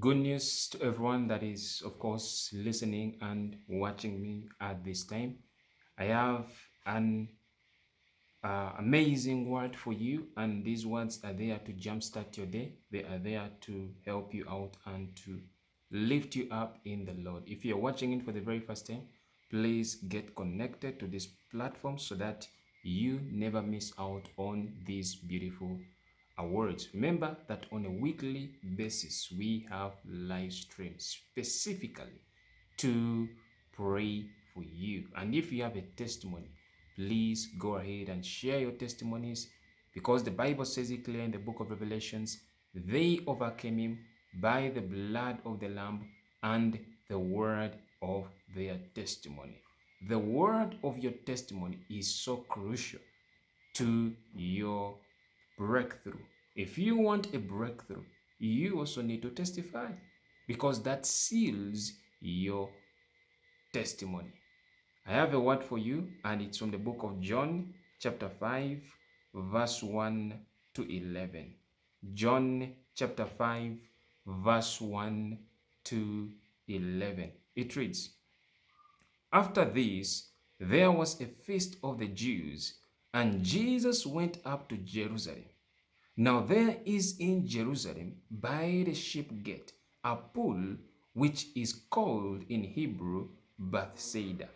Good news to everyone that is, of course, listening and watching me at this time. I have an amazing word for you, and these words are there to jumpstart your day. They are there to help you out and to lift you up in the Lord. If you're watching it for the very first time, please get connected to this platform so that you never miss out on these beautiful awards. Remember that on a weekly basis, we have live streams specifically to pray for you. And if you have a testimony, please go ahead and share your testimonies because the Bible says it clear in the book of Revelations, they overcame him by the blood of the Lamb and the word of their testimony. The word of your testimony is so crucial to your breakthrough. If you want a breakthrough, you also need to testify because that seals your testimony. I have a word for you, and it's from the book of John, chapter 5, verse 1 to 11. John, chapter 5, verse 1 to 11. It reads, After this, there was a feast of the Jews, and Jesus went up to Jerusalem. Now there is in Jerusalem by the sheep gate a pool which is called in Hebrew Bethsaida,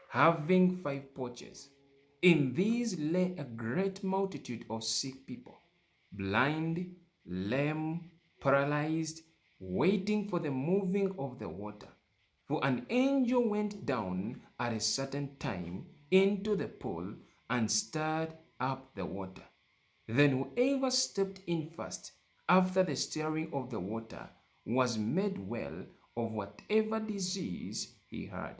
having 5 porches. In these lay a great multitude of sick people, blind, lame, paralyzed, waiting for the moving of the water. For an angel went down at a certain time into the pool and stirred up the water. Then whoever stepped in first after the stirring of the water was made well of whatever disease he had.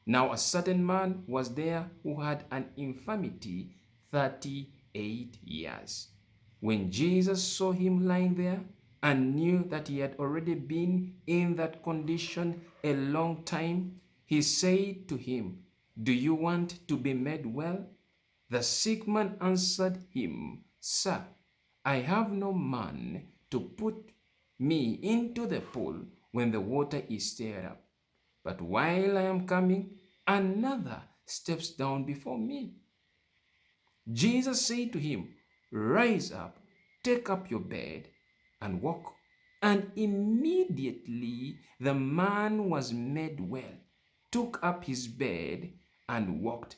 Now a certain man was there who had an infirmity 38 years. When Jesus saw him lying there and knew that he had already been in that condition a long time, he said to him, Do you want to be made well? The sick man answered him, Sir, I have no man to put me into the pool when the water is stirred up. But while I am coming, another steps down before me. Jesus said to him, Rise up, take up your bed, and walk. And immediately the man was made well, took up his bed, and walked.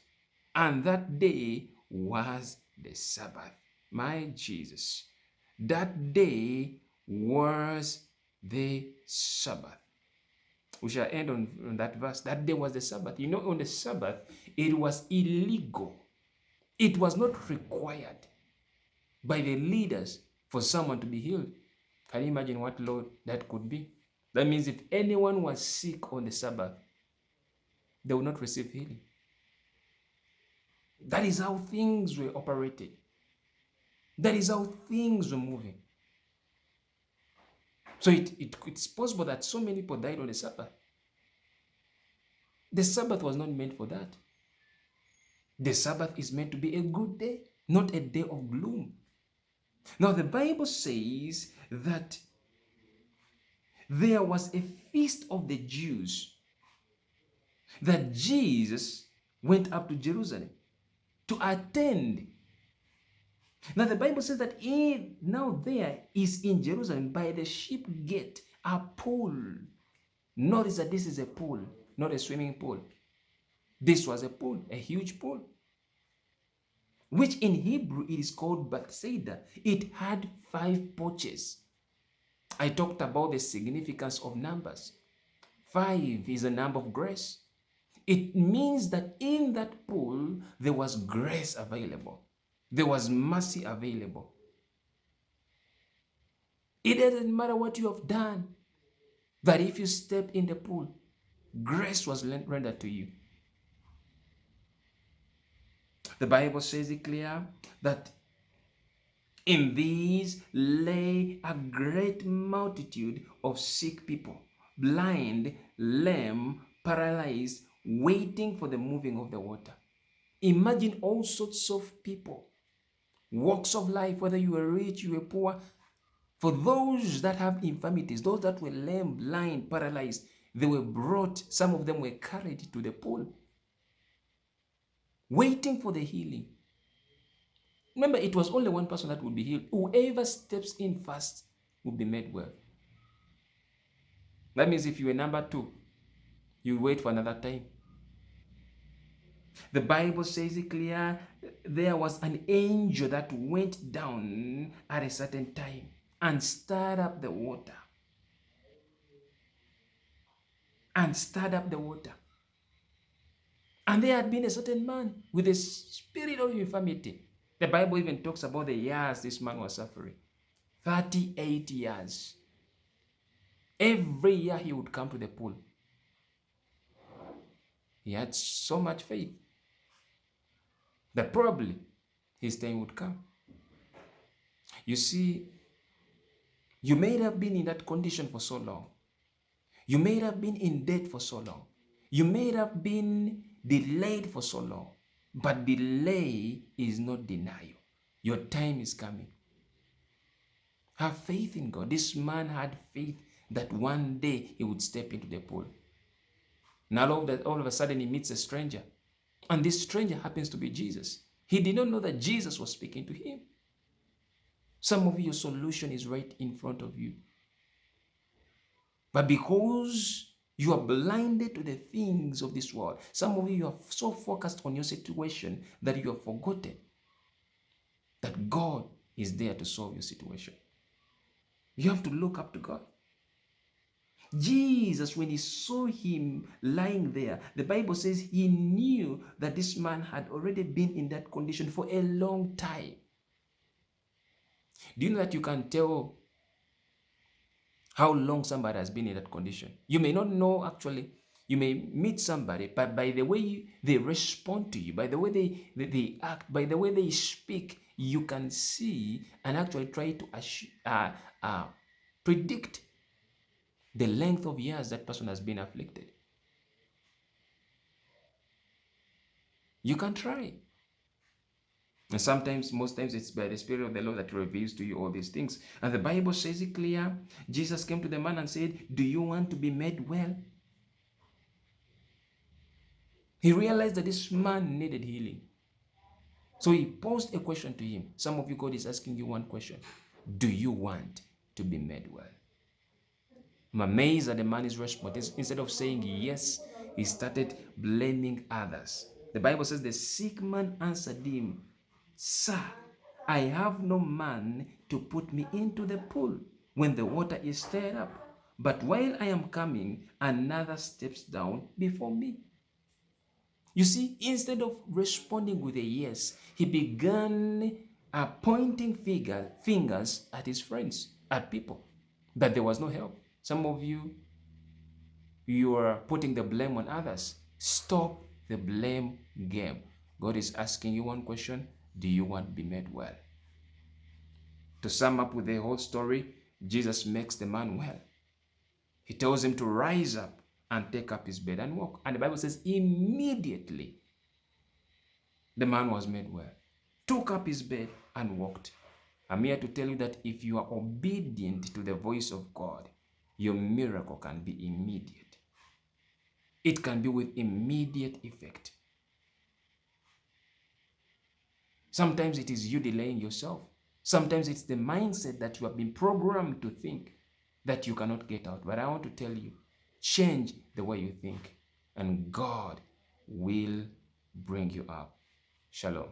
And that day was the Sabbath. My Jesus, that day was the Sabbath. We shall end on that verse. That day was the Sabbath. You know, on the Sabbath, it was illegal. It was not required by the leaders for someone to be healed. Can you imagine what law that could be? That means if anyone was sick on the Sabbath, they would not receive healing. That is how things were operated. That is how things were moving. So it's possible that so many people died on the Sabbath. The Sabbath was not meant for that. The Sabbath is meant to be a good day, not a day of gloom. Now, the Bible says that there was a feast of the Jews, that Jesus went up to Jerusalem to attend. Now, the Bible says that now there is in Jerusalem by the sheep gate a pool. Notice that this is a pool, not a swimming pool. This was a pool, a huge pool, which in Hebrew it is called Bethsaida. It had 5 porches. I talked about the significance of numbers. 5 is a number of grace. It means that in that pool there was grace available. There was mercy available. It doesn't matter what you have done, that if you stepped in the pool, grace was rendered to you. The Bible says it clear that in these lay a great multitude of sick people, blind, lame, paralyzed, waiting for the moving of the water. Imagine all sorts of people, walks of life, whether you were rich, you were poor, For those that have infirmities, those that were lame, blind, paralyzed, they were brought, some of them were carried to the pool, waiting for the healing. Remember, it was only one person that would be healed. Whoever steps in first will be made well. That means if you were number 2, you wait for another time. The Bible says it clear, there was an angel that went down at a certain time and stirred up the water. And stirred up the water. And there had been a certain man with a spirit of infirmity. The Bible even talks about the years this man was suffering. 38 years. Every year he would come to the pool. He had so much faith that probably his time would come. You see, you may have been in that condition for so long. You may have been in debt for so long. You may have been delayed for so long. But delay is not denial. Your time is coming. Have faith in God. This man had faith that one day he would step into the pool. Now all of a sudden he meets a stranger. And this stranger happens to be Jesus. He did not know that Jesus was speaking to him. Some of your solution is right in front of you. But because you are blinded to the things of this world, some of you are so focused on your situation that you have forgotten that God is there to solve your situation. You have to look up to God. Jesus, when he saw him lying there, the Bible says he knew that this man had already been in that condition for a long time. Do you know that you can tell how long somebody has been in that condition? You may not know actually. You may meet somebody, but by the way they respond to you, by the way they act, by the way they speak, you can see and actually try to predict the length of years that person has been afflicted. You can try. And sometimes, most times, it's by the Spirit of the Lord that reveals to you all these things. And the Bible says it clear. Jesus came to the man and said, do you want to be made well? He realized that this man needed healing. So he posed a question to him. Some of you, God is asking you one question. Do you want to be made well? I'm amazed at the man's response. Instead of saying yes, he started blaming others. The Bible says the sick man answered him, Sir, I have no man to put me into the pool when the water is stirred up. But while I am coming, another steps down before me. You see, instead of responding with a yes, he began pointing fingers at his friends, at people, that there was no help. Some of you, you are putting the blame on others. Stop the blame game. God is asking you one question. Do you want to be made well? To sum up with the whole story, Jesus makes the man well. He tells him to rise up and take up his bed and walk. And the Bible says immediately the man was made well, took up his bed and walked. I'm here to tell you that if you are obedient to the voice of God, your miracle can be immediate. It can be with immediate effect. Sometimes it is you delaying yourself. Sometimes it's the mindset that you have been programmed to think that you cannot get out. But I want to tell you, change the way you think, and God will bring you up. Shalom.